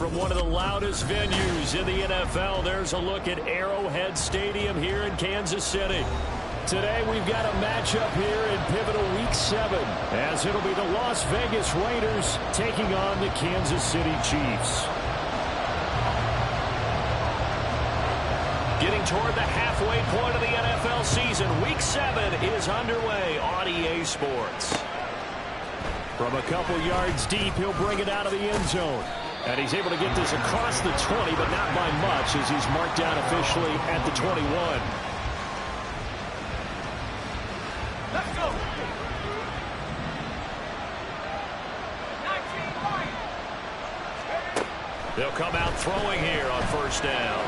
from one of the loudest venues in the NFL. There's a look at Arrowhead Stadium here in Kansas City. Today we've got a matchup here in pivotal Week 7, as it'll be the Las Vegas Raiders taking on the Kansas City Chiefs. Getting toward the halfway point of the NFL season, Week 7 is underway on EA Sports. From a couple yards deep, he'll bring it out of the end zone. And he's able to get this across the 20, but not by much, as he's marked down officially at the 21. Let's go. They'll come out throwing here on first down.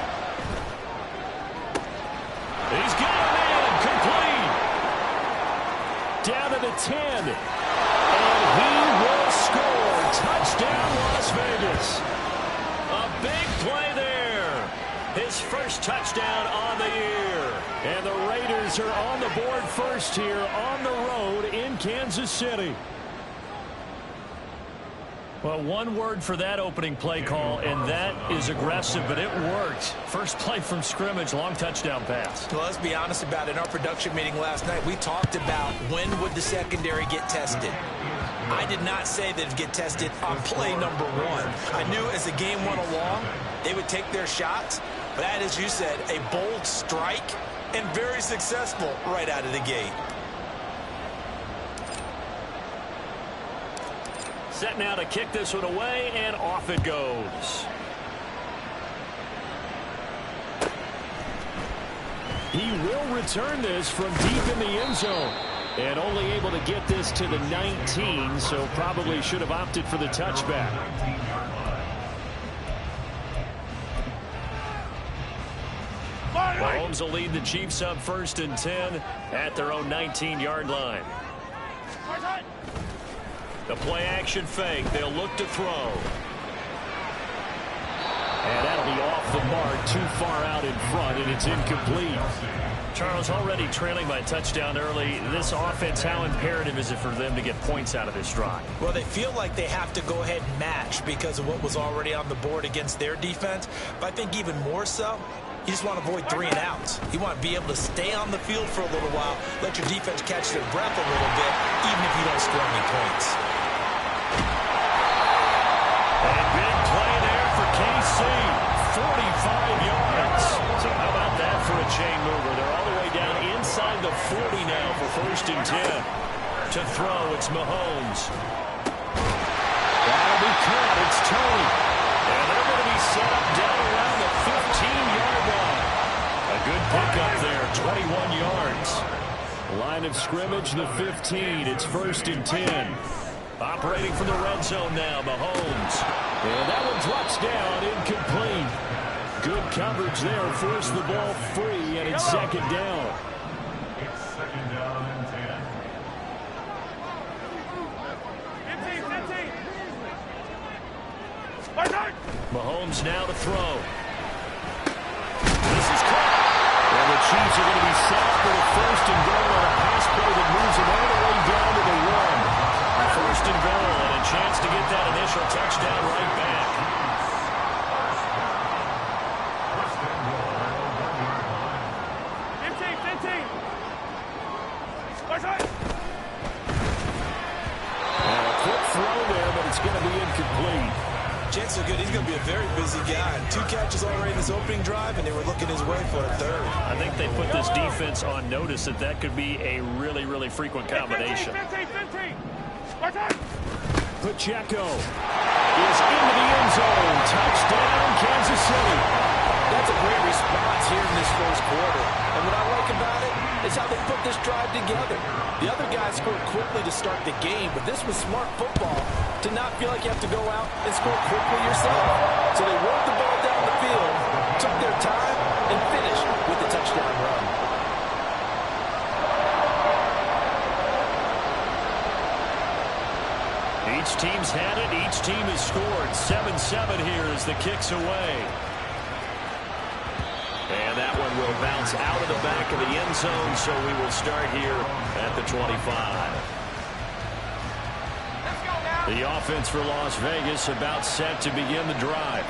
He's got him in, complete. Down to the 10. And he will score. Touchdown, Las Vegas. A big play there. His first touchdown on the year. And the Raiders are on the board first here on the road in Kansas City. Well, one word for that opening play call, and that is aggressive, but it worked. First play from scrimmage, long touchdown pass. Well, let's be honest about it. In our production meeting last night, we talked about when would the secondary get tested. I did not say they'd get tested on play number 1. I knew as the game went along, they would take their shots. But that, as you said, a bold strike and very successful right out of the gate. Set now to kick this one away, and off it goes. He will return this from deep in the end zone. And only able to get this to the 19, so probably should have opted for the touchback. Mahomes will lead the Chiefs up 1st and 10 at their own 19-yard line. The play action fake. They'll look to throw. And that'll be off the mark, too far out in front, and it's incomplete. Charles, already trailing by a touchdown early. This offense, how imperative is it for them to get points out of this drive? Well, they feel like they have to go ahead and match because of what was already on the board against their defense. But I think even more so, you just want to avoid 3 and outs. You want to be able to stay on the field for a little while, let your defense catch their breath a little bit, even if you don't score any points. And big play there for KC. 45 yards. So how about that for a chain mover? They're all the way down inside the 40 now for 1st and 10. To throw, it's Mahomes. That'll be caught. It's Tony. And they're going to be set up down around the 15-yard line. A good pickup there, 21 yards. Line of scrimmage, the 15. It's 1st and 10. Operating from the red zone now, Mahomes. And that one drops down, incomplete. Good coverage there, forced the ball free, and it's 2nd down. It's 2nd down and 10. 15. Mahomes now to throw. This is caught. And the Chiefs are going to be set up for the 1st and goal on a pass play that moves them all the way down to the 1. 1st and goal, and a chance to get that initial touchdown right back. And a quick throw there, but it's going to be incomplete. Jets are good. He's going to be a very busy guy. 2 catches already in this opening drive, and they were looking his way for a 3rd. I think they put this defense on notice that that could be a really, really frequent combination. 15. Pacheco is into the end zone. Touchdown, Kansas City. That's a great response here in this 1st quarter. And what I like about it is how they put this drive together. The other guys scored quickly to start the game, but this was smart football to not feel like you have to go out and score quickly yourself. So they worked the ball down the field, took their time, and finished with the touchdown run. Each team's had it. Each team has scored. 7-7 here as the kick's away. And that one will bounce out of the back of the end zone, so we will start here at the 25. The offense for Las Vegas about set to begin the drive.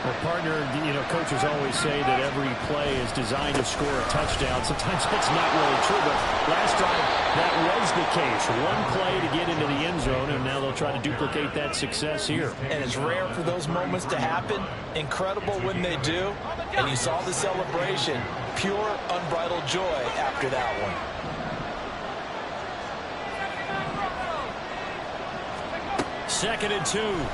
Well, partner, coaches always say that every play is designed to score a touchdown. Sometimes that's not really true, but last drive, that was the case. One play to get into the end zone, and now they'll try to duplicate that success here. And it's rare for those moments to happen. Incredible when they do. And you saw the celebration. Pure, unbridled joy after that one. Second and 2. And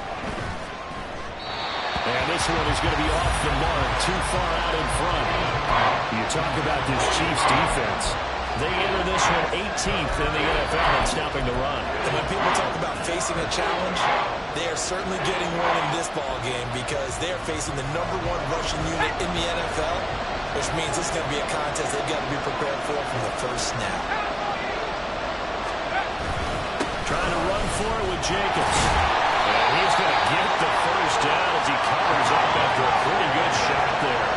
this one is going to be off the mark, too far out in front. You talk about this Chiefs defense. They enter this one 18th in the NFL in stopping the run. And when people talk about facing a challenge, they are certainly getting one in this ball game because they are facing the #1 rushing unit in the NFL, which means this is going to be a contest they've got to be prepared for from the first snap. Trying to run for it with Jacobs. And he's going to get the first down as he covers up after a pretty good shot there.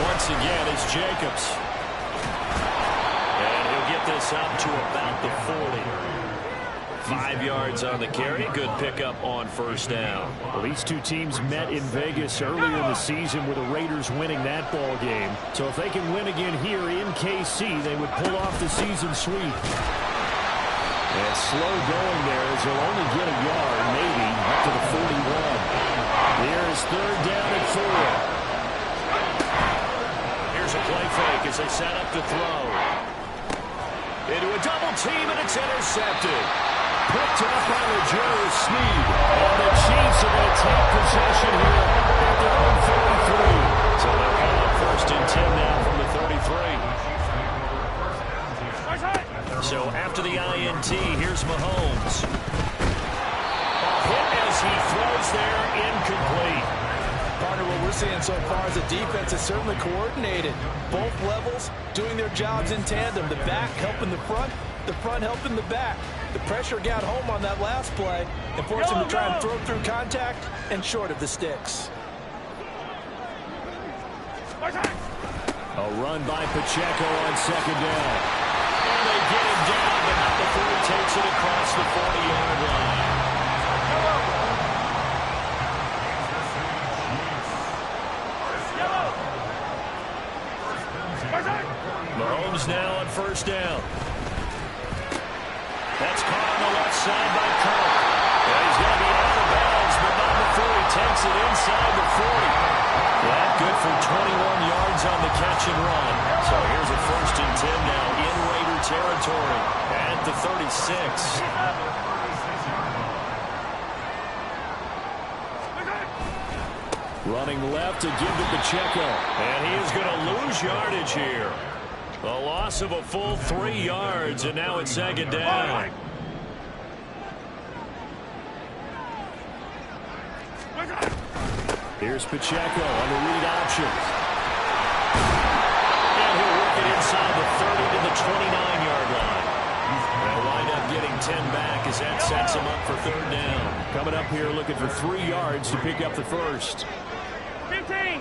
Once again, it's Jacobs. And he'll get this up to about the 40. 5 yards on the carry. Good pickup on first down. Well, these two teams met in Vegas earlier in the season with the Raiders winning that ball game. So if they can win again here in KC, they would pull off the season sweep. And slow going there as they'll only get a yard, maybe, up to the 41. Here's third down and 4. Here's a play fake as they set up to throw. Into a double team, and it's intercepted. Picked up by Legere Sneed. And the Chiefs are going to take possession here at their own 43. So they'll call it first and 10 now from the 33. So after the INT, here's Mahomes. A hit as he throws there, incomplete. Partner, what we're seeing so far is the defense is certainly coordinated. Both levels doing their jobs in tandem. The back helping the front helping the back. The pressure got home on that last play and forced him to try and throw through contact and short of the sticks. A run by Pacheco on second down. And they get him down, but not before he takes it across the 40-yard line. Mahomes now on first down. That's caught on the left side by Kirk. And he's going to be out of bounds, but not before he takes it inside the 40. That good for 21 yards on the catch and run. So here's a first and 10 now in Raider territory at the 36. Running left to give to Pacheco. And he is going to lose yardage here. A loss of a full 3 yards, and now it's second down. Here's Pacheco on the read option. And he'll work it inside the 30 to the 29-yard line. They'll wind up getting 10 back as that sets him up for third down. Coming up here looking for 3 yards to pick up the first. 15.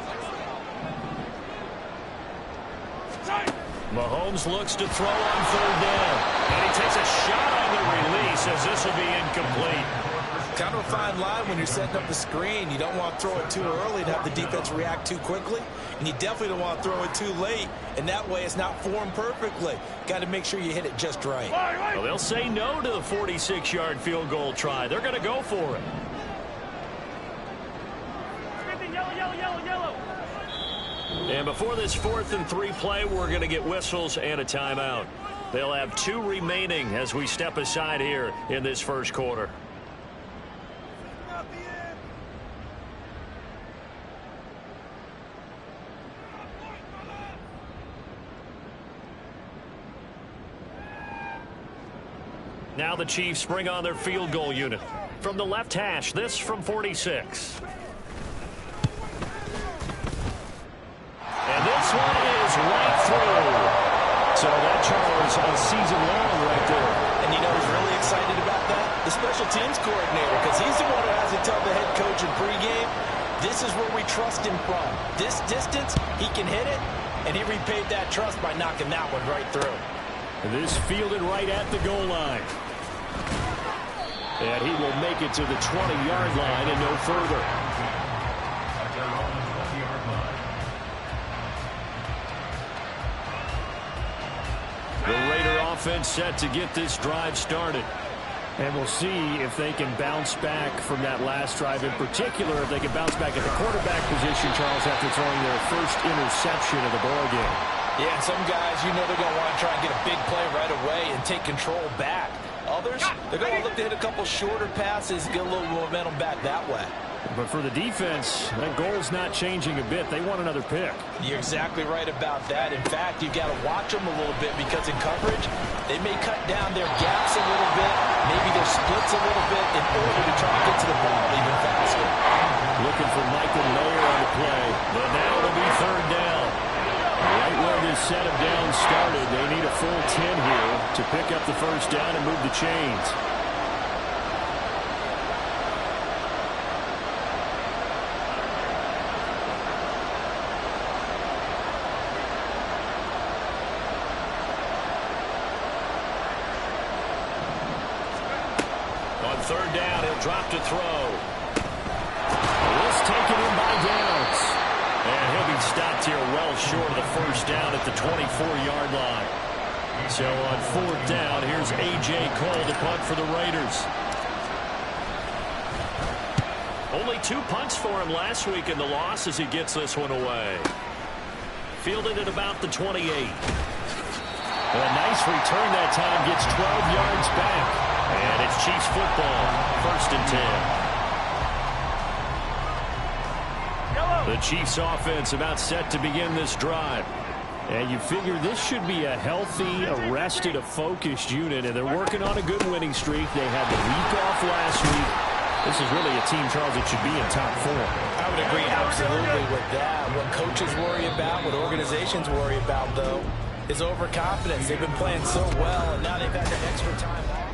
Mahomes looks to throw on third down. And he takes a shot on the release as this will be incomplete. Kind of a fine line when you're setting up the screen. You don't want to throw it too early and have the defense react too quickly. And you definitely don't want to throw it too late. And that way it's not formed perfectly. Got to make sure you hit it just right. Well, they'll say no to the 46-yard field goal try. They're going to go for it. And before this 4th and 3 play, we're going to get whistles and a timeout. They'll have 2 remaining as we step aside here in this first quarter. Now the Chiefs bring on their field goal unit. From the left hash, this from 46. And this one is right through. So that Charles a season long right there. And you know who's really excited about that? The special teams coordinator, because he's the one who has to tell the head coach in pregame, this is where we trust him from. This distance, he can hit it, and he repaid that trust by knocking that one right through. This fielded right at the goal line. And he will make it to the 20-yard line and no further. The Raider offense set to get this drive started. And we'll see if they can bounce back from that last drive. In particular, if they can bounce back at the quarterback position, Charles, after throwing their first interception of the ballgame. Yeah, and some guys, you know they're going to want to try and get a big play right away and take control back. Others, they're going to look to hit a couple shorter passes, get a little momentum back that way. But for the defense, that goal's not changing a bit. They want another pick. You're exactly right about that. In fact, you've got to watch them a little bit because in coverage, they may cut down their gaps a little bit, maybe their splits a little bit in order to try to get to the ball even faster. Looking for Michael Mayer on the play, but now it'll be third down. Right where this set of downs started, they need a full 10 here to pick up the first down and move the chains. On third down, he'll drop to throw. This taken in by Downs. And he'll be stopped here well short of the first down at the 24-yard line. So on fourth down, here's A.J. Cole to punt for the Raiders. Only 2 punts for him last week in the loss as he gets this one away. Fielded at about the 28. And a nice return that time, gets 12 yards back. And it's Chiefs football, first and 10. The Chiefs offense about set to begin this drive. And you figure this should be a healthy, arrested, a focused unit. And they're working on a good winning streak. They had the week off last week. This is really a team, Charles, that should be in top 4. I would agree absolutely with that. What coaches worry about, what organizations worry about, though, is overconfidence. They've been playing so well, and now they've had that extra time off.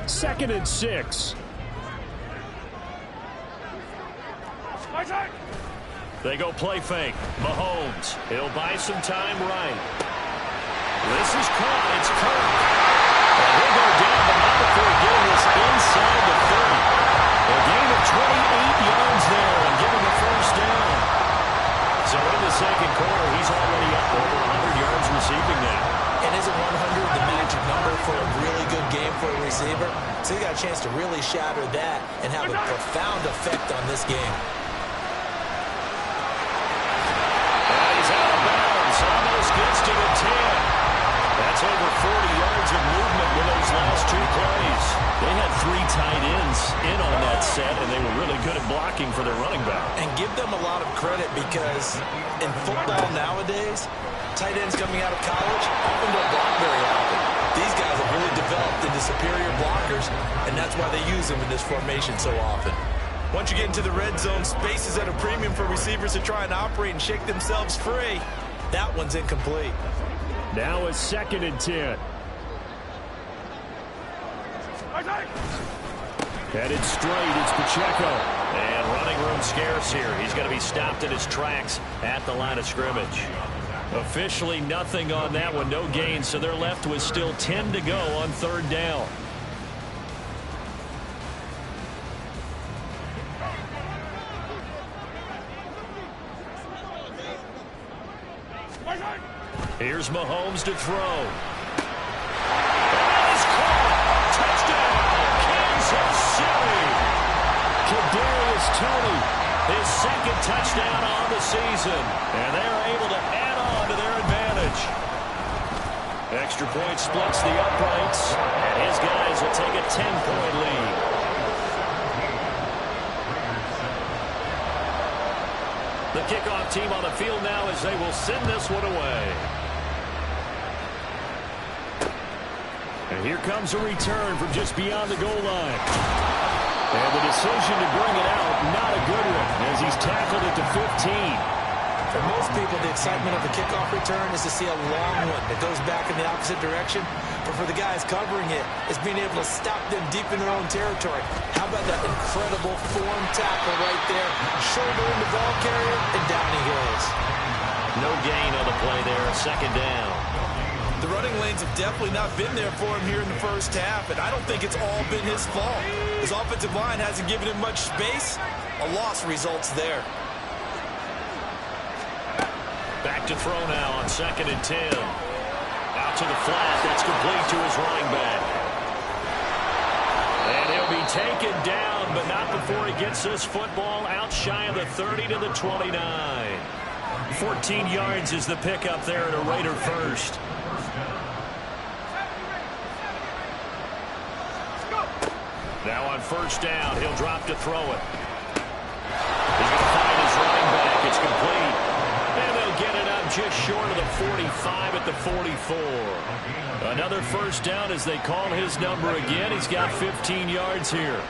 Second and 6. They go play fake. Mahomes. He'll buy some time right. This is caught. It's Kirk. And he'll go down the line before getting this inside the 30. A gain of 28 yards there and give him a first down. So in the second quarter, he's already up over 100 yards receiving now. And isn't 100 the magic number for a really good game for a receiver? So he got a chance to really shatter that and have a profound effect on this game. And he's out of bounds. Almost gets to the 10. That's over 40 yards of movement with those last 2 plays. They had 3 tight ends in on that set, and they were really good at blocking for their running back. And give them a lot of credit because in football nowadays, tight ends coming out of college often don't block very often. These guys have really developed into superior blockers, and that's why they use them in this formation so often. Once you get into the red zone, space is at a premium for receivers to try and operate and shake themselves free. That one's incomplete. Now a second and 10. Headed straight, it's Pacheco. And running room scarce here. He's going to be stopped in his tracks at the line of scrimmage. Officially nothing on that one, no gain, so they're left with still 10 to go on third down. Here's Mahomes to throw. That is caught. Touchdown, Kansas City. Kadarius Toney, his second touchdown on the season. And they're able to add on to their advantage. Extra point splits the uprights, and his guys will take a 10-point lead. The kickoff team on the field now as they will send this one away. And here comes a return from just beyond the goal line. And the decision to bring it out, not a good one, as he's tackled at the 15. For most people, the excitement of a kickoff return is to see a long one that goes back in the opposite direction. But for the guys covering it, it's being able to stop them deep in their own territory. How about that incredible form tackle right there? Shoulder in the ball carrier, and down he goes. No gain on the play there, second down. The running lanes have definitely not been there for him here in the first half, and I don't think it's all been his fault. His offensive line hasn't given him much space. A loss results there. Back to throw now on 2nd and 10. Out to the flat. That's complete to his running back. And he'll be taken down, but not before he gets this football out shy of the 30 to the 29. 14 yards is the pickup there at a Raider first. Now on first down, he'll drop to throw it. He's going to find his running back. It's complete. And they'll get it up just short of the 45 at the 44. Another first down as they call his number again. He's got 15 yards here.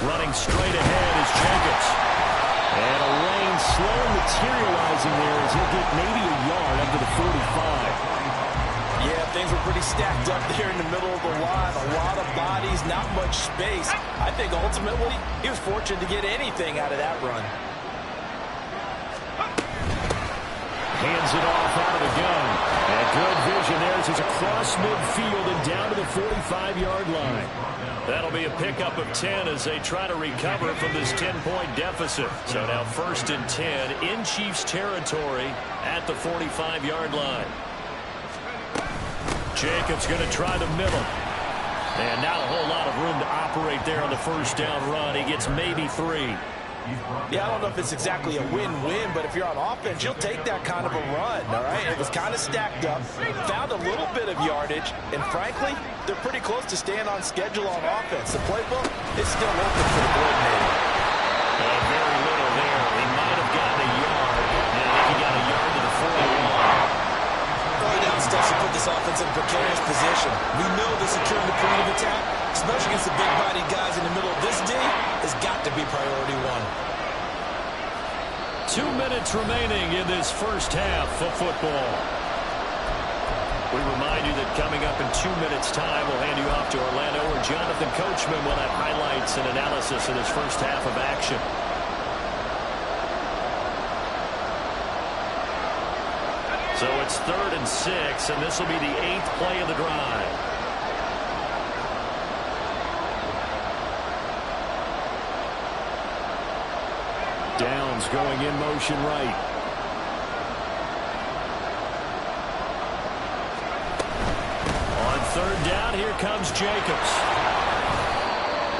Running straight ahead is Jacobs. And a lane slow materializing there as he'll get maybe a yard up to the 45. Yeah, things were pretty stacked up there in the middle of the line. A lot of bodies, not much space. I think ultimately he was fortunate to get anything out of that run. Hands it off out of the gun. And good vision there as he's across midfield and down to the 45-yard line. That'll be a pickup of 10 as they try to recover from this 10-point deficit. So now 1st and 10 in Chiefs territory at the 45-yard line. Jacobs going to try the middle. And not a whole lot of room to operate there on the first down run. He gets maybe 3. Yeah, I don't know if it's exactly a win-win, but if you're on offense, you'll take that kind of a run, all right? It was kind of stacked up, found a little bit of yardage, and frankly, they're pretty close to staying on schedule on offense. The playbook is still open for the coordinator. Very little there. He might have gotten a yard. And I think he got a yard to the 41. Early down stuff to put this offense in a precarious position. We know the securing the point of attack, especially against the big-bodied guys in the middle of this D, has got to be priority 1. 2 minutes remaining in this first half of football. We remind you that coming up in 2 minutes' time, we'll hand you off to Orlando, where Jonathan Coachman will have highlights and analysis of this first half of action. So it's 3rd and 6, and this will be the 8th play of the drive. Downs going in motion right. On 3rd down, here comes Jacobs.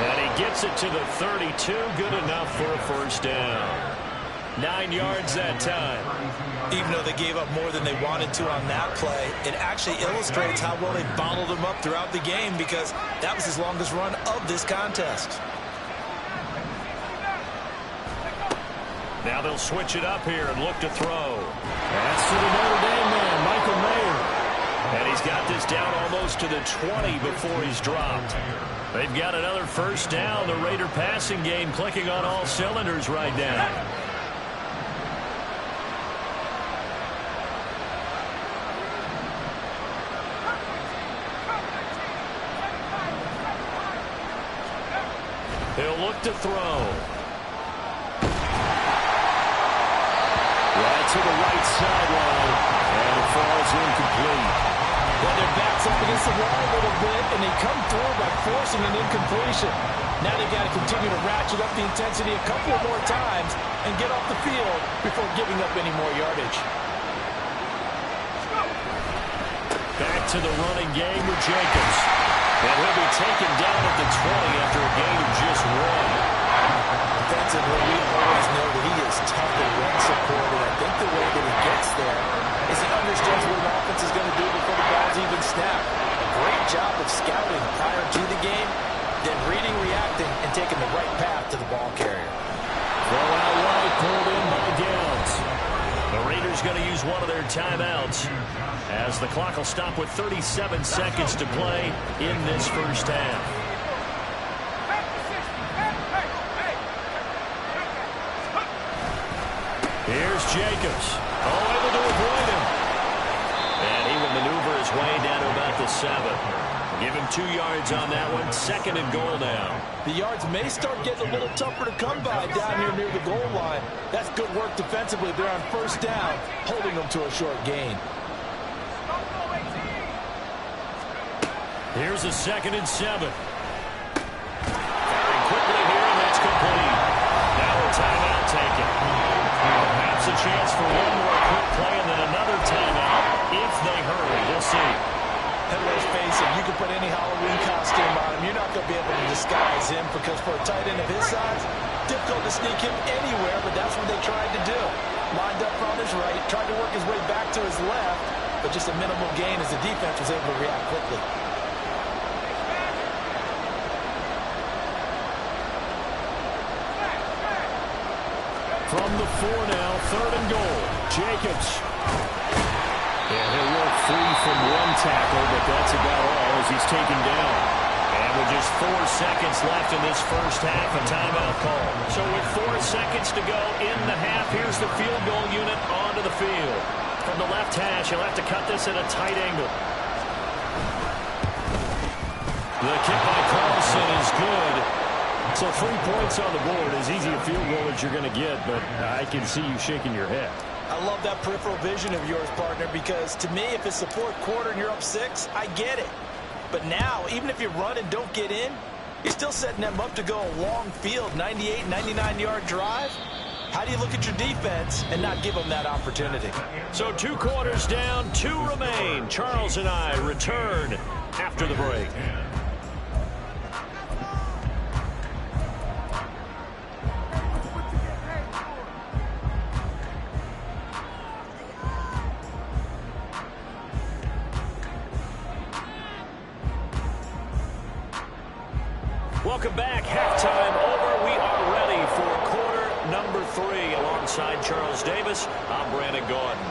And he gets it to the 32. Good enough for a first down. 9 yards that time. Even though they gave up more than they wanted to on that play, it actually illustrates how well they bottled him up throughout the game, because that was his longest run of this contest. Now they'll switch it up here and look to throw. That's to the Notre Dame man, Michael Mayer. And he's got this down almost to the 20 before he's dropped. They've got another first down. The Raider passing game clicking on all cylinders right now. He'll look to throw. Right to the right sideline. And it falls incomplete. Well, their back's up against the wall a little bit, and they come through by forcing an incompletion. Now they've got to continue to ratchet up the intensity a couple of more times and get off the field before giving up any more yardage. Back to the running game with Jacobs. And he'll be taken down at the 20 after a gain of just 1. Defensively, we always know that he is tough in run support, and I think the way that he gets there is he understands what an offense is going to do before the ball's even snapped. A great job of scouting prior to the game, then reading, reacting, and taking the right path to the ball carrier. Throw out wide, pulled in by Downs. The Raiders going to use one of their timeouts as the clock will stop with 37 seconds to play in this first half. Here's Jacobs. Oh, able to avoid him. And he will maneuver his way down to about the 7. Give him 2 yards on that one. 2nd and goal now. The yards may start getting a little tougher to come by down here near the goal line. That's good work defensively. They're on 1st down, holding them to a short gain. Here's a 2nd and 7. Firing quickly here, and that's complete. Now a timeout taken. Perhaps a chance for one more quick play and then another timeout if they hurry. We'll see. And let's face it, you can put any Halloween costume on him. You're not going to be able to disguise him because for a tight end of his size, difficult to sneak him anywhere, but that's what they tried to do. Lined up on his right, tried to work his way back to his left, but just a minimal gain as the defense was able to react quickly. From the 4 now, 3rd and goal. Jacobs. And he'll work free from one tackle, but that's about all as he's taken down. And with just 4 seconds left in this first half, a timeout call. So with 4 seconds to go in the half, here's the field goal unit onto the field. From the left hash, he'll have to cut this at a tight angle. The kick by Carlson is good. So 3 points on the board, as easy a field goal as you're going to get, but I can see you shaking your head. I love that peripheral vision of yours, partner, because to me, if it's the 4th quarter and you're up 6, I get it. But now, even if you run and don't get in, you're still setting them up to go a long field, 98, 99-yard drive. How do you look at your defense and not give them that opportunity? So 2 quarters down, 2 remain. Charles and I return after the break. Welcome back. Halftime over. We are ready for quarter number 3. Alongside Charles Davis, I'm Brandon Gordon.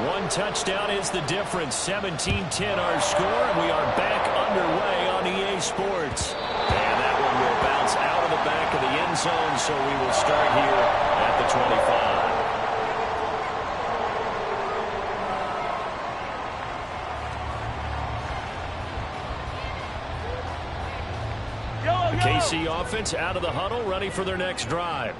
One touchdown is the difference. 17-10 our score, and we are back underway on EA Sports. And that one will bounce out of the back of the end zone, so we will start here at the 25. KC offense out of the huddle, ready for their next drive.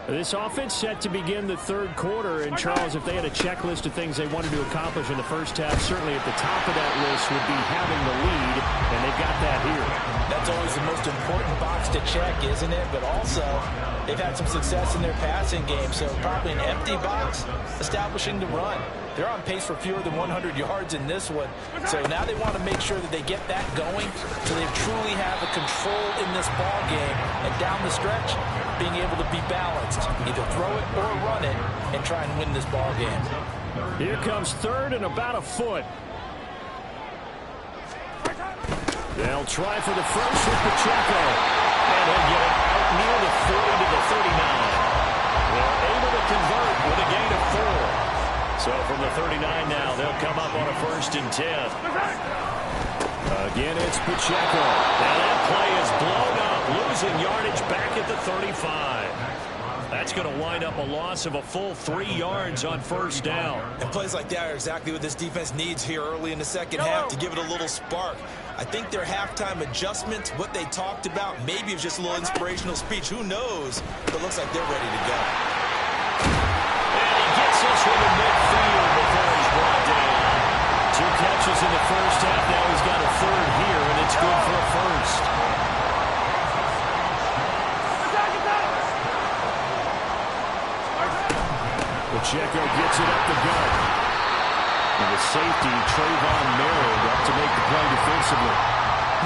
This offense set to begin the 3rd quarter. And, Charles, if they had a checklist of things they wanted to accomplish in the first half, certainly at the top of that list would be having the lead, and they've got that here. That's always the most important box to check, isn't it? But also, they've had some success in their passing game, so probably an empty box establishing the run. They're on pace for fewer than 100 yards in this one. So now they want to make sure that they get that going so they truly have a control in this ball game. And down the stretch, being able to be balanced. Either throw it or run it and try and win this ball game. Here comes 3rd and about a foot. They'll try for the first with Pacheco. And he'll get it out near the 40 to the 39. They're able to convert with a gain of 4. So from the 39 now, they'll come up on a 1st and 10. Again, it's Pacheco. Now that play is blown up, losing yardage back at the 35. That's going to wind up a loss of a full 3 yards on 1st down. And plays like that are exactly what this defense needs here early in the second half to give it a little spark. I think their halftime adjustments, what they talked about, maybe it was just a little inspirational speech. Who knows? But it looks like they're ready to go. Gets us from the midfield before he's brought down. 2 catches in the first half. Now he's got a 3rd here, and it's good for a 1st. Pacheco gets it up the gut. And the safety, Trayvon Merritt, up to make the play defensively.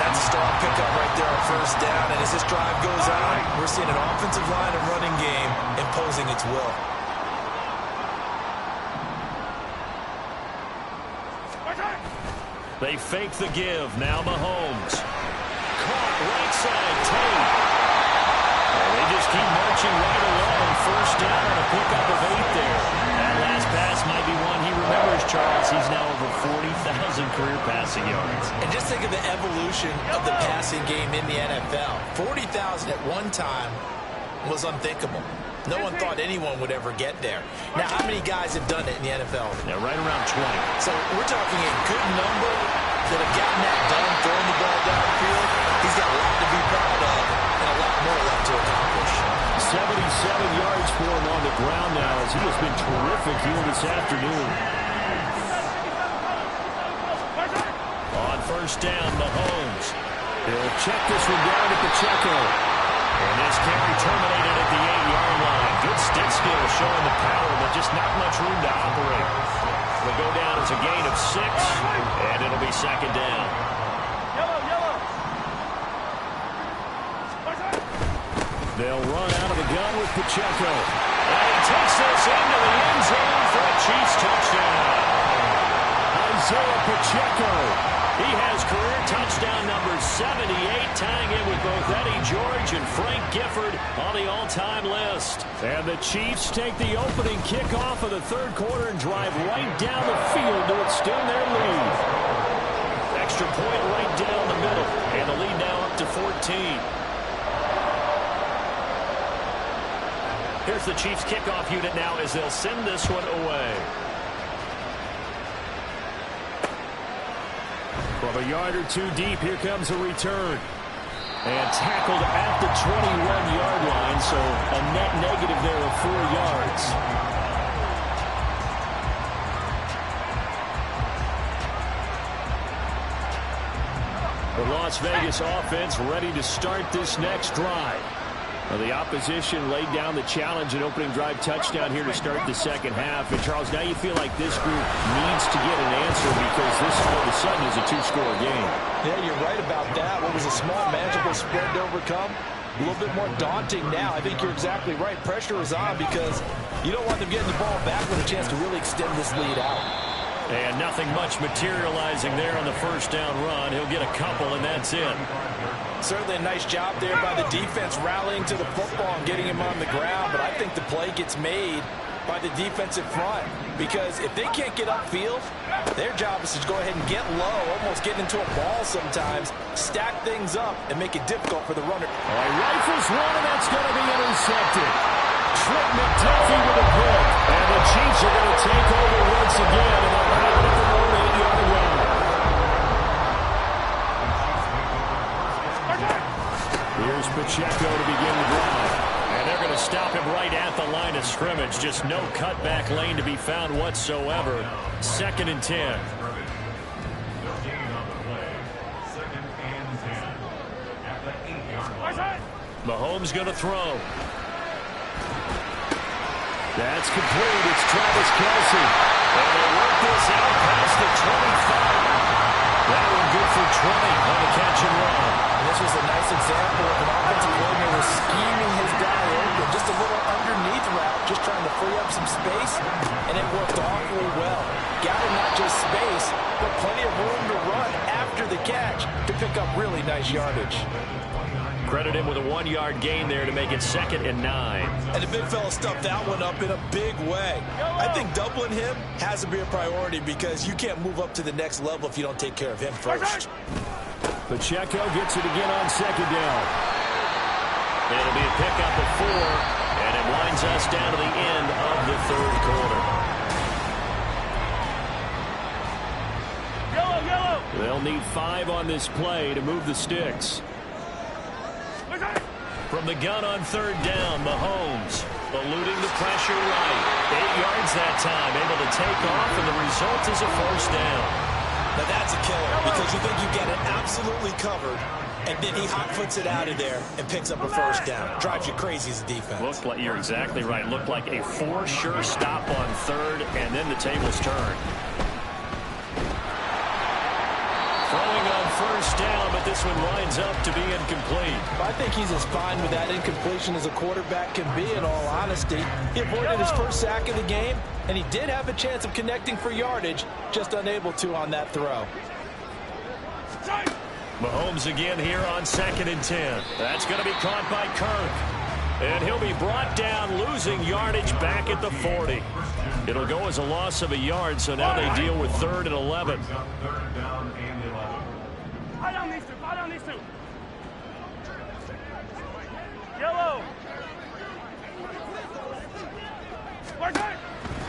That's a strong pickup right there on 1st down. And as this drive goes on, we're seeing an offensive line and running game imposing its will. They fake the give. Now Mahomes. Caught right side. Tate. They just keep marching right along. 1st down and a pickup of 8 there. That last pass might be one he remembers, Charles. He's now over 40,000 career passing yards. And just just think of the evolution of the passing game in the NFL. 40,000 at one time was unthinkable. No one thought anyone would ever get there. Now, how many guys have done it in the NFL? Yeah, right around 20. So we're talking a good number that have gotten that done, throwing the ball downfield. He's got a lot to be proud of and a lot more left to accomplish. 77 yards for him on the ground now as he has been terrific here this afternoon. On first down, Mahomes. He'll check this one down to Pacheco. And this carry terminated at the 8-yard line. Good stick skill showing the power, but just not much room to operate. It'll go down as a gain of 6, and it'll be second down. They'll run out of the gun with Pacheco. And he takes this into the end zone for a Chiefs touchdown. Isaiah Pacheco. He has career touchdown number 78, tying in with both Eddie George and Frank Gifford on the all-time list. And the Chiefs take the opening kickoff of the third quarter and drive right down the field to extend their lead. Extra point right down the middle, and the lead now up to 14. Here's the Chiefs kickoff unit now as they'll send this one away. From a yard or two deep, here comes a return. And tackled at the 21-yard line, so a net negative there of 4 yards. The Las Vegas offense ready to start this next drive. Well, the opposition laid down the challenge and opening drive touchdown here to start the second half. And, Charles, now you feel like this group needs to get an answer because this all of a sudden is a 2-score game. Yeah, you're right about that. What was a small, manageable spread to overcome? A little bit more daunting now. I think you're exactly right. Pressure is on because you don't want them getting the ball back with a chance to really extend this lead out. And nothing much materializing there on the first down run. He'll get a couple, and that's it. Certainly a nice job there by the defense rallying to the football and getting him on the ground, but I think the play gets made by the defensive front because if they can't get upfield, their job is to go ahead and get low, almost get into a ball sometimes, stack things up, and make it difficult for the runner. All right, rifles one, and that's going to be intercepted. Trent McDuffie with a pick, and the Chiefs are going to take over once again, and they'll have it at their own 8-yard line. Here's Pacheco to begin the drive. And they're going to stop him right at the line of scrimmage. Just no cutback lane to be found whatsoever. 2nd and 10. Mahomes going to throw. That's complete. It's Travis Kelce. And they work this out past the 25. That one good for 20 on the catch and run. And this was a nice example of an offensive coordinator scheming his guy open. Just a little underneath route, just trying to free up some space, and it worked awfully well. Got him not just space, but plenty of room to run after the catch to pick up really nice yardage. Credit him with a 1-yard gain there to make it 2nd and 9. And the big fella stuffed that one up in a big way. I think doubling him has to be a priority because you can't move up to the next level if you don't take care of him first. Pacheco gets it again on 2nd down. It'll be a pickup of 4, and it winds us down to the end of the third quarter. They'll need 5 on this play to move the sticks. From the gun on 3rd down, Mahomes eluding the pressure right. 8 yards that time, able to take off, and the result is a 1st down. Now that's a killer because you think you get it absolutely covered, and then he hot-foots it out of there and picks up a 1st down. Drives you crazy as a defense. Looked like, you're exactly right. Looked like a for-sure stop on 3rd, and then the tables turn. Throwing on 1st down, but this one winds up to be incomplete. I think he's as fine with that incompletion as a quarterback can be, in all honesty. He avoided his first sack of the game, and he did have a chance of connecting for yardage, just unable to on that throw. Mahomes again here on 2nd and 10. That's going to be caught by Kirk. And he'll be brought down, losing yardage back at the 40. It'll go as a loss of a yard, so now they deal with 3rd and 11.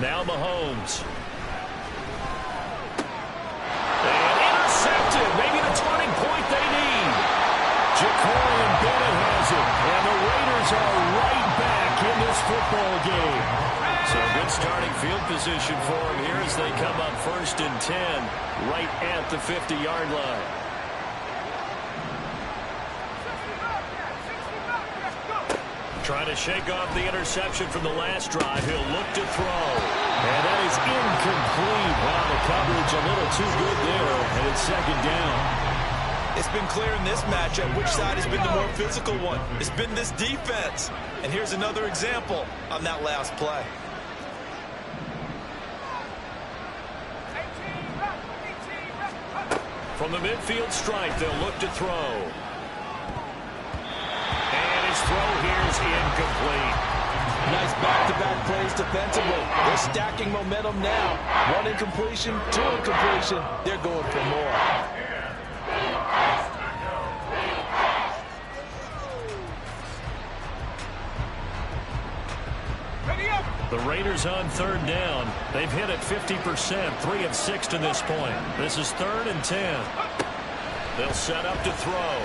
Now Mahomes. And intercepted. Maybe the turning point they need. Jacory and Bennett has it. And the Raiders are right back in this football game. So good starting field position for them here as they come up 1st and 10 right at the 50-yard line. Trying to shake off the interception from the last drive. He'll look to throw. And that is incomplete. Wow, the coverage a little too good there. And it's 2nd down. It's been clear in this matchup which side has been the more physical one. It's been this defense. And here's another example on that last play. From the midfield stripe, they'll look to throw. And his throw here is incomplete. Nice back-to-back plays defensively. They're stacking momentum now. 1 incompletion, 2 incompletion. They're going for more. The Raiders on 3rd down. They've hit it 50%, 3 of 6 to this point. This is 3rd and 10. They'll set up to throw.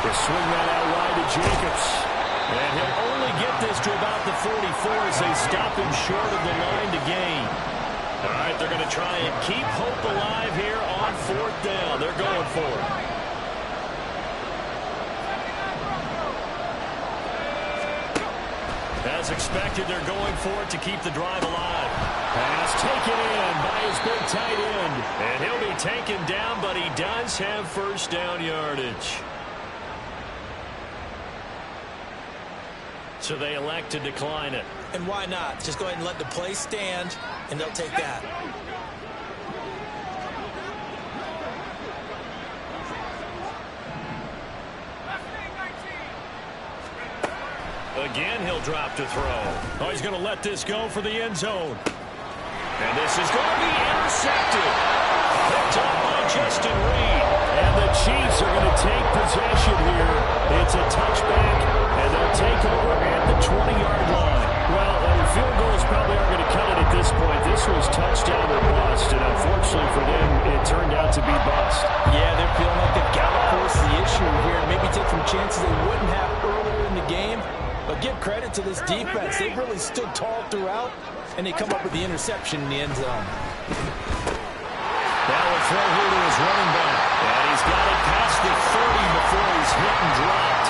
They swing that out wide to Jacobs. And he'll only get this to about the 44 as they stop him short of the line to gain. All right, they're going to try and keep hope alive here on 4th down. They're going for it. As expected, they're going for it to keep the drive alive. Pass taken in by his big tight end. And he'll be taken down, but he does have 1st down yardage. So they elect to decline it. And why not? Just go ahead and let the play stand, and they'll take that. Again, he'll drop to throw. Oh, he's going to let this go for the end zone. And this is going to be intercepted. Picked up by Justin Reed. And the Chiefs are going to take possession here. It's a touchback, and they'll take over at the 20-yard line. Well, field goals probably aren't going to cut it at this point. This was touchdown or bust, and unfortunately for them, it turned out to be bust. Yeah, they're feeling like they've got to force the issue here and maybe take some chances they wouldn't have earlier in the game. But give credit to this defense. They've really stood tall throughout, and they come up with the interception in the end zone. That will throw here to his running back. And he's got it past the 30 before he's hit and dropped.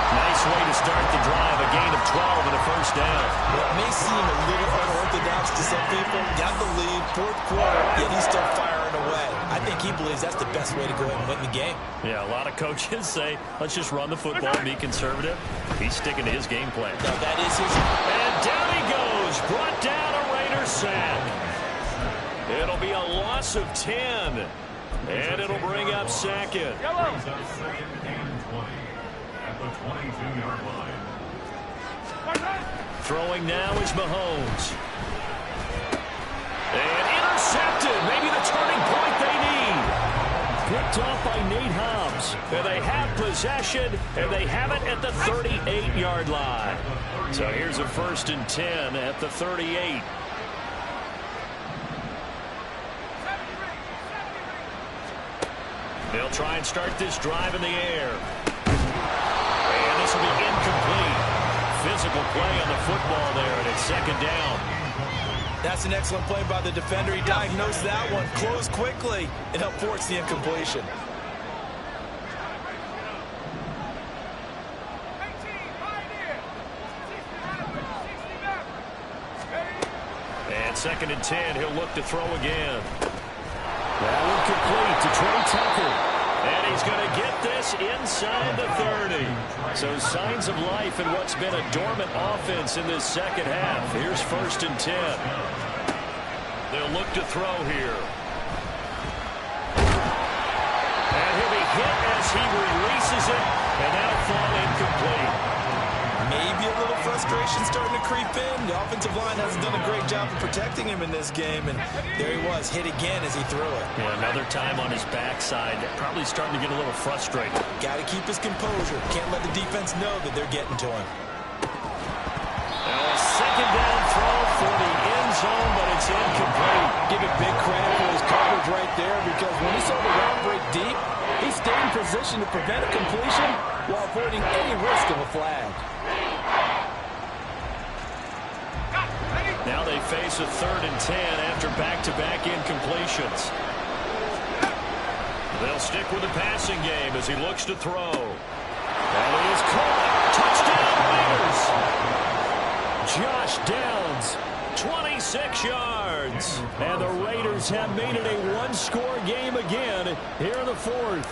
Nice way to start the drive. A gain of 12 and a 1st down. Well, it may seem a little unorthodox to some people. Got the lead, 4th quarter, yet he's still firing away. I think he believes that's the best way to go ahead and win the game. Yeah, a lot of coaches say, let's just run the football and be conservative. He's sticking to his game plan. Now, that is his... And down he goes. Brought down a Raider sack. It'll be a loss of 10. And it'll bring up 2nd. Brings up 2nd and 20 at the 22-yard line. Throwing now is Mahomes. And intercepted. Maybe the turning point they need. Picked off by Nate Hobbs. And they have possession, and they have it at the 38-yard line. So here's a 1st and 10 at the 38. They'll try and start this drive in the air. And this will be incomplete. Physical play on the football there, and it's 2nd down. That's an excellent play by the defender. He diagnosed that one, closed quickly, and helped force the incompletion. And 2nd and 10, he'll look to throw again. That one complete to Trey Tucker. And he's going to get this inside the 30. So signs of life in what's been a dormant offense in this 2nd half. Here's 1st and 10. They'll look to throw here. And he'll be hit as he releases it, and that'll fall incomplete. Maybe a little frustration starting to creep in. The offensive line hasn't done a great job of protecting him in this game, and there he was, hit again as he threw it. Yeah, another time on his backside, probably starting to get a little frustrated. Got to keep his composure. Can't let the defense know that they're getting to him. Now a 2nd down deep. He stayed in position to prevent a completion while avoiding any risk of a flag. Now they face a 3rd and 10 after back-to-back incompletions. They'll stick with the passing game as he looks to throw. That is caught. Touchdown, Raiders. Josh Downs, 26 yards. And the Raiders have made it a one-score game again here in the 4th.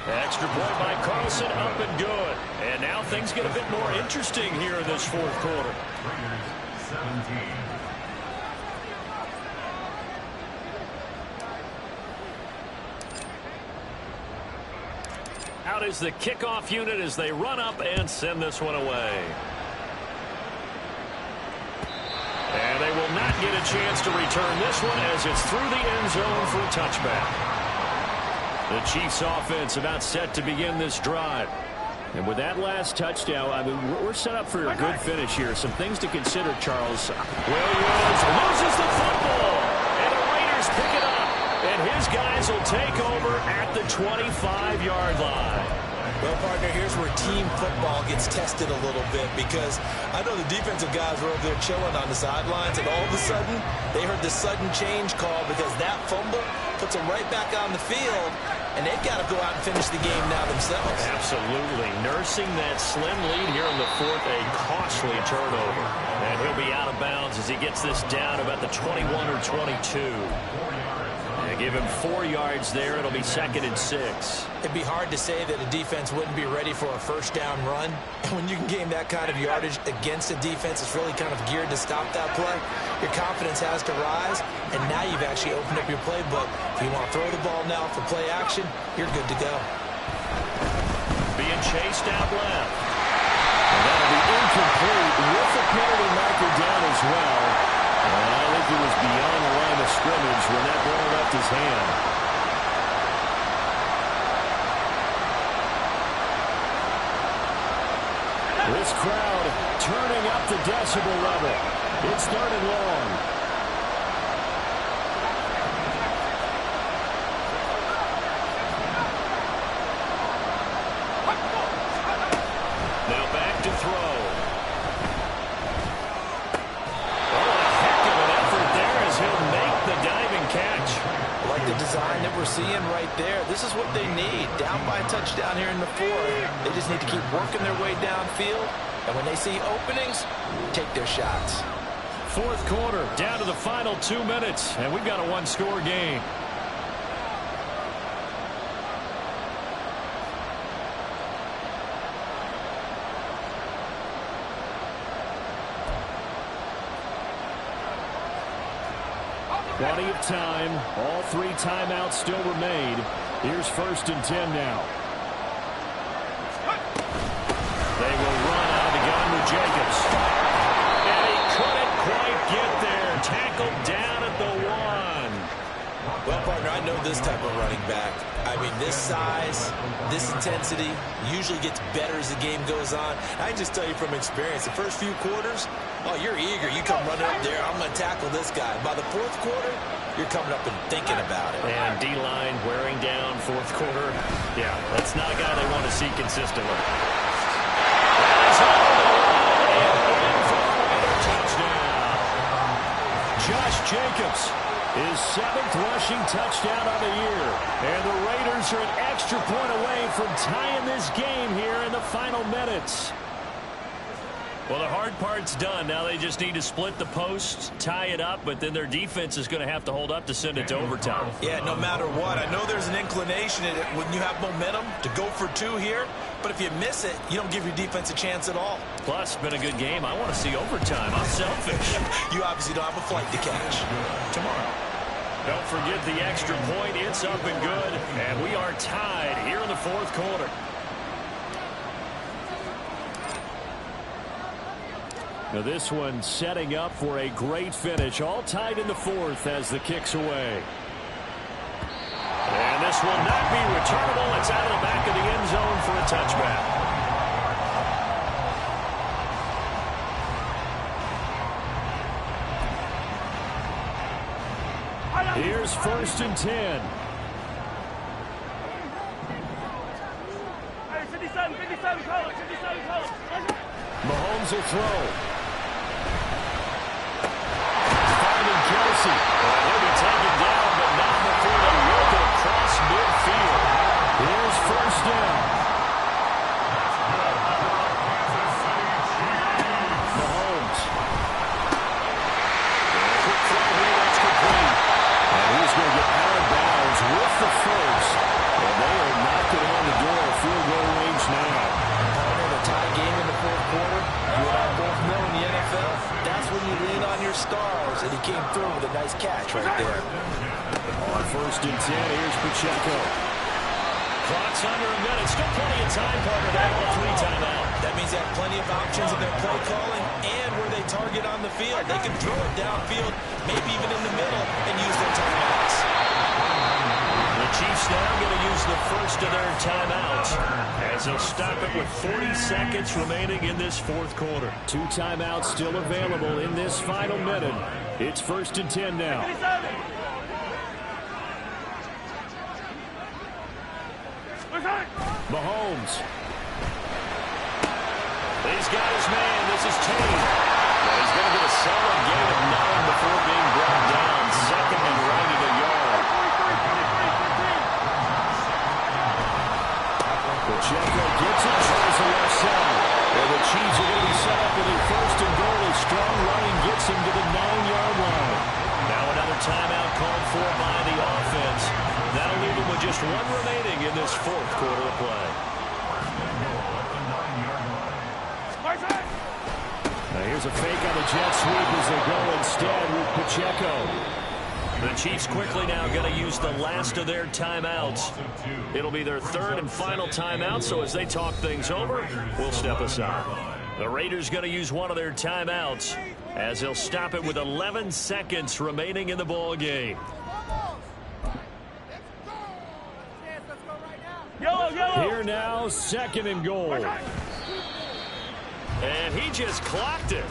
Extra point by Carlson, up and good. And now things get a bit more interesting here in this 4th quarter. Raiders 17. Out is the kickoff unit as they run up and send this one away. And they will not get a chance to return this one as it's through the end zone for a touchback. The Chiefs offense about set to begin this drive. And with that last touchdown, I mean, we're set up for a good finish here. Some things to consider, Charles. Williams loses the football. And the Raiders pick it up. And his guys will take over at the 25-yard line. Well, partner, here's where team football gets tested a little bit because I know the defensive guys were over there chilling on the sidelines, and all of a sudden, they heard the sudden change call because that fumble puts them right back on the field, and they've got to go out and finish the game now themselves. Absolutely. Nursing that slim lead here in the 4th, a costly turnover. And he'll be out of bounds as he gets this down about the 21 or 22. Give him 4 yards there. It'll be 2nd and 6. It'd be hard to say that a defense wouldn't be ready for a first down run. And when you can gain that kind of yardage against a defense, it's really kind of geared to stop that play. Your confidence has to rise, and now you've actually opened up your playbook. If you want to throw the ball now for play action, you're good to go. Being chased out left. And that'll be incomplete with the penalty marker down as well. I think he was beyond the line of scrimmage when that ball left his hand. This crowd turning up the decibel level. It's 3rd and long. Now back to throw. The design that we're seeing right there, this is what they need. Down by a touchdown here in the 4th. They just need to keep working their way downfield. And when they see openings, take their shots. 4th quarter, down to the final 2 minutes. And we've got a one-score game. Plenty of time. All 3 timeouts still remain. Here's 1st and 10 now. They will run out of the gun with Jacobs. And he couldn't quite get there. Tackled down at the 1. Well, partner, I know this type of running back. I mean, this size, this intensity usually gets better as the game goes on. I can just tell you from experience, the first few quarters, oh, you're eager. You come running up there, I'm going to tackle this guy. By the 4th quarter, you're coming up and thinking about it. And D-line wearing down 4th quarter. Yeah, that's not a guy they want to see consistently. That is on the line and in for another touchdown. Josh Jacobs, his 7th rushing touchdown of the year. And the Raiders are an extra point away from tying this game here in the final minutes. Well, the hard part's done. Now they just need to split the posts, tie it up, but then their defense is going to have to hold up to send it to overtime. Yeah, no matter what. I know there's an inclination in it when you have momentum to go for 2 here, but if you miss it, you don't give your defense a chance at all. Plus, been a good game. I want to see overtime. I'm selfish. You obviously don't have a flight to catch. Tomorrow. Don't forget the extra point. It's up and good, and we are tied here in the 4th quarter. Now this one setting up for a great finish. All tied in the 4th as the kick's away. And this will not be returnable. It's out of the back of the end zone for a touchback. Here's 1st and 10. Mahomes will throw. Finding Kelsey. He'll be taken down, but not before they work it across midfield. Here's 1st down. Mahomes. Quick throw here, that's complete. And he's going to get out of bounds with the first. And they are knocking on the door of field goal range now. Tie game in the 4th quarter. You and I both know in the NFL, that's when you lean on your stars, and he came through with a nice catch right there. On 1st and 10, here's Pacheco. Clock's under a minute. Still plenty of time, partner. They have a 3 timeout. That means they have plenty of options in their play calling and where they target on the field. They can throw it downfield, maybe even in the middle, and use their timeouts. The Chiefs now going to use the first of their timeouts as they'll stop it with 40 seconds remaining in this 4th quarter. 2 timeouts still available in this final minute. It's 1st and 10 now. Mahomes. He's got his man. This is Todd. Well, he's going to get a solid gain of 9 before being brought down. 2nd and right at a yard. Pacheco gets it, tries the left side. Well, the Chiefs are going to be set up with a 1st and goal. A strong running gets him to the 9-yard line. Now another timeout called for by the offense. That'll leave them with just 1 remaining in this 4th quarter of play. Now here's a fake on the jet sweep as they go instead with Pacheco. The Chiefs quickly now going to use the last of their timeouts. It'll be their 3rd and final timeout, so as they talk things over, we'll step aside. The Raiders going to use one of their timeouts as they'll stop it with 11 seconds remaining in the ball game. Here now, 2nd and goal. And he just clocked it.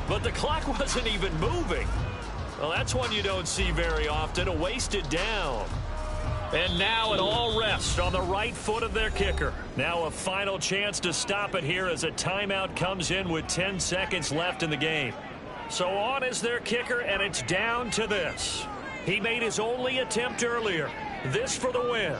But the clock wasn't even moving. Well, that's one you don't see very often, a wasted down. And now an all rest on the right foot of their kicker. Now a final chance to stop it here as a timeout comes in with 10 seconds left in the game. So on is their kicker, and it's down to this. He made his only attempt earlier. This for the win.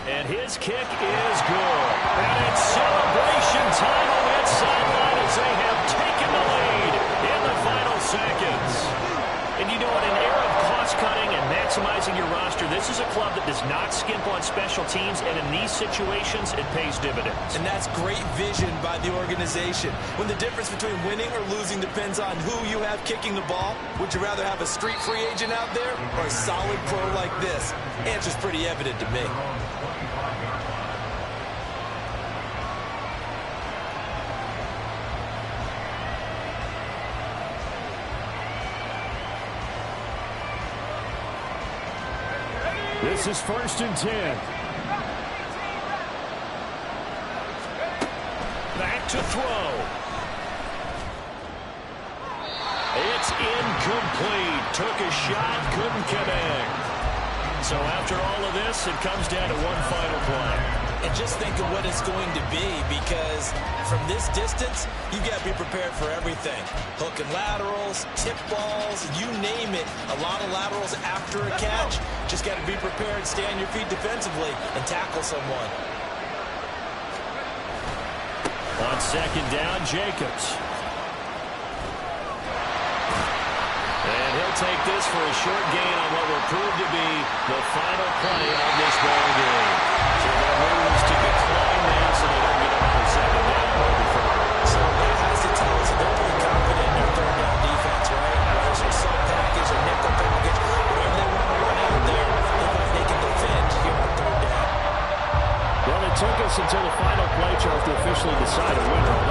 And his kick is good. And it's celebration time on that sideline as they have taken the lead in the final seconds. And you know, in an era of cost-cutting and maximizing your roster, this is a club that does not skimp on special teams, and in these situations, it pays dividends. And that's great vision by the organization. When the difference between winning or losing depends on who you have kicking the ball, would you rather have a street free agent out there or a solid pro like this? Answer's pretty evident to me. This is 1st and 10. Back to throw. It's incomplete. Took a shot, couldn't connect. So after all of this, it comes down to one final play. And just think of what it's going to be, because from this distance, you've got to be prepared for everything. Hook and laterals, tip balls, you name it. A lot of laterals after a catch. Just got to be prepared, stay on your feet defensively, and tackle someone. On 2nd down, Jacobs. And he'll take this for a short gain on what will prove to be the final play of this ball game. So they're moves to decline now so they don't get another 2nd down over further. So that has to tell us that they're pretty confident in their 3rd down defense, right? Whether it's a sub package or nickel package, whatever they want to run out there, they can defend here on 3rd down. Well, it took us until the final play chart to officially decide a winner